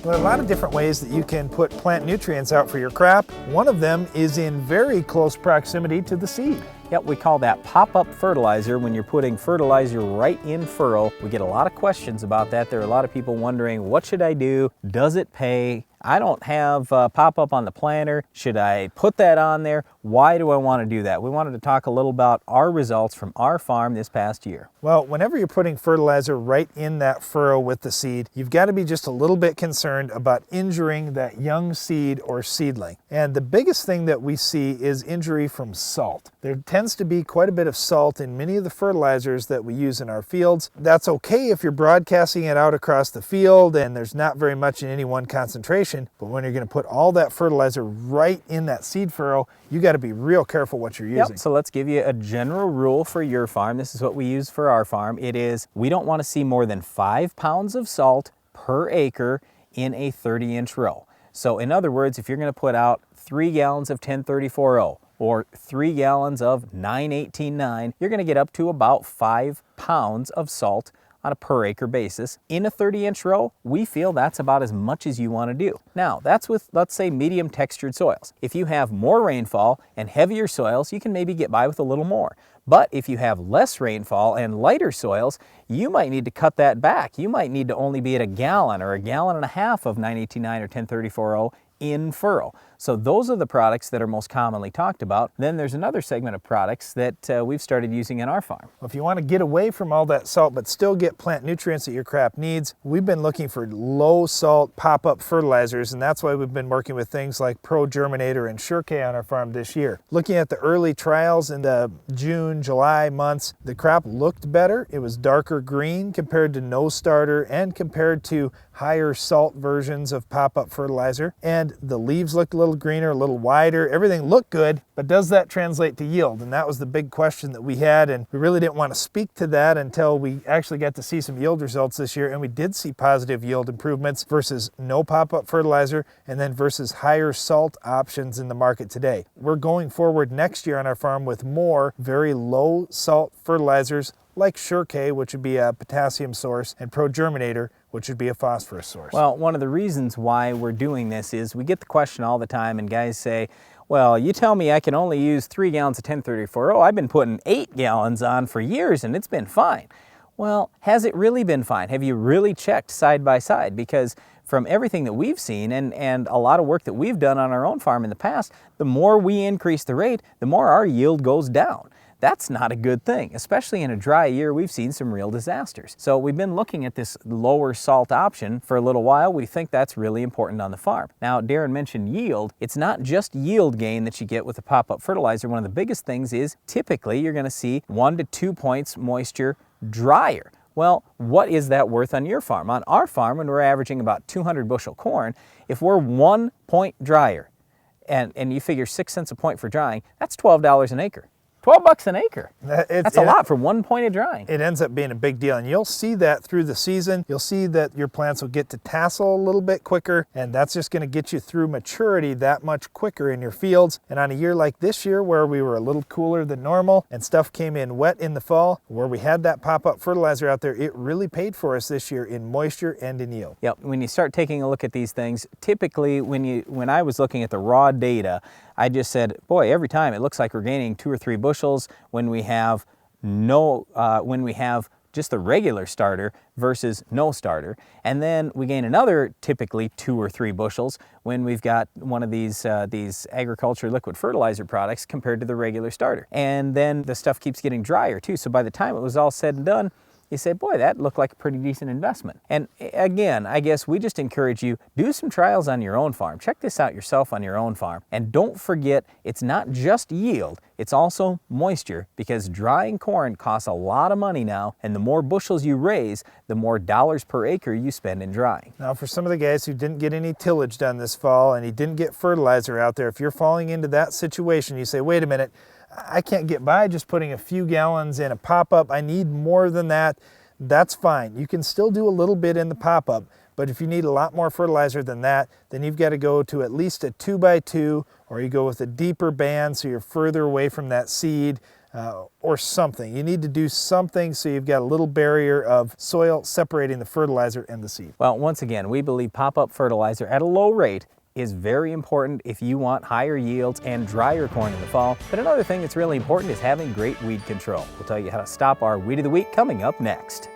There are a lot of different ways that you can put plant nutrients out for your crop. One of them is in very close proximity to the seed. Yep, we call that pop-up fertilizer when you're putting fertilizer right in furrow. We get a lot of questions about that. There are a lot of people wondering, what should I do? Does it pay? I don't have pop-up on the planter. Should I put that on there? Why do I want to do that? We wanted to talk a little about our results from our farm this past year. Well, whenever you're putting fertilizer right in that furrow with the seed, you've got to be just a little bit concerned about injuring that young seed or seedling. And the biggest thing that we see is injury from salt. There tends to be quite a bit of salt in many of the fertilizers that we use in our fields. That's okay if you're broadcasting it out across the field and there's not very much in any one concentration, but when you're going to put all that fertilizer right in that seed furrow, you got to be real careful what you're using. Yep, so let's give you a general rule for your farm. This is what we use for our farm. It is, we don't want to see more than 5 pounds of salt per acre in a 30-inch row. So in other words, if you're going to put out 3 gallons of 1034O or 3 gallons of 9189, you're going to get up to about 5 pounds of salt on a per acre basis. In a 30-inch row, we feel that's about as much as you want to do. Now, that's with, let's say, medium textured soils. If you have more rainfall and heavier soils, you can maybe get by with a little more. But if you have less rainfall and lighter soils, you might need to cut that back. You might need to only be at a gallon or a gallon and a half of 9189 or 1034O in furrow. So those are the products that are most commonly talked about. Then there's another segment of products that we've started using in our farm. Well, if you want to get away from all that salt but still get plant nutrients that your crop needs, we've been looking for low salt pop-up fertilizers, and that's why we've been working with things like Pro Germinator and Sure-K on our farm this year. Looking at the early trials in the June, July months, the crop looked better. It was darker green compared to no starter and compared to higher salt versions of pop-up fertilizer, and the leaves looked a little greener, a little wider. Everything looked good, but does that translate to yield? And that was the big question that we had, and we really didn't want to speak to that until we actually got to see some yield results this year, and we did see positive yield improvements versus no pop-up fertilizer and then versus higher salt options in the market today. We're going forward next year on our farm with more very low salt fertilizers like Sure-K, which would be a potassium source, and Pro Germinator, which would be a phosphorus source. Well, one of the reasons why we're doing this is we get the question all the time, and guys say, well, you tell me I can only use 3 gallons of 1034. Oh, I've been putting 8 gallons on for years and it's been fine. Well, has it really been fine? Have you really checked side by side? Because from everything that we've seen and a lot of work that we've done on our own farm in the past, the more we increase the rate, the more our yield goes down. That's not a good thing, especially in a dry year. We've seen some real disasters. So we've been looking at this lower salt option for a little while. We think that's really important on the farm. Now, Darren mentioned yield. It's not just yield gain that you get with a pop-up fertilizer. One of the biggest things is typically you're going to see 1 to 2 points moisture drier. Well, what is that worth on your farm? On our farm, when we're averaging about 200 bushel corn, if we're 1 point drier, and you figure 6 cents a point for drying, that's $12 an acre. $12 an acre. That's a lot for 1 point of drying. It ends up being a big deal, and you'll see that through the season. You'll see that your plants will get to tassel a little bit quicker, and that's just going to get you through maturity that much quicker in your fields. And on a year like this year, where we were a little cooler than normal and stuff came in wet in the fall, where we had that pop-up fertilizer out there, it really paid for us this year in moisture and in yield. Yep. When you start taking a look at these things, typically when I was looking at the raw data, I just said, boy, every time it looks like we're gaining 2 or 3 bushels when we have just the regular starter versus no starter. And then we gain another typically 2 or 3 bushels when we've got one of these agriculture liquid fertilizer products compared to the regular starter. And then the stuff keeps getting drier too. So by the time it was all said and done, you say, boy, that looked like a pretty decent investment. And again, I guess we just encourage you, do some trials on your own farm. Check this out yourself on your own farm. And don't forget, it's not just yield, it's also moisture, because drying corn costs a lot of money now, and the more bushels you raise, the more dollars per acre you spend in drying. Now, for some of the guys who didn't get any tillage done this fall and he didn't get fertilizer out there, if you're falling into that situation, you say, wait a minute, I can't get by just putting a few gallons in a pop-up. I need more than that. That's fine. You can still do a little bit in the pop-up, but if you need a lot more fertilizer than that, then you've got to go to at least a 2x2, or you go with a deeper band so you're further away from that seed. or something. You need to do something so you've got a little barrier of soil separating the fertilizer and the seed. Well, once again, we believe pop-up fertilizer at a low rate is very important if you want higher yields and drier corn in the fall. But another thing that's really important is having great weed control. We'll tell you how to stop our Weed of the Week coming up next.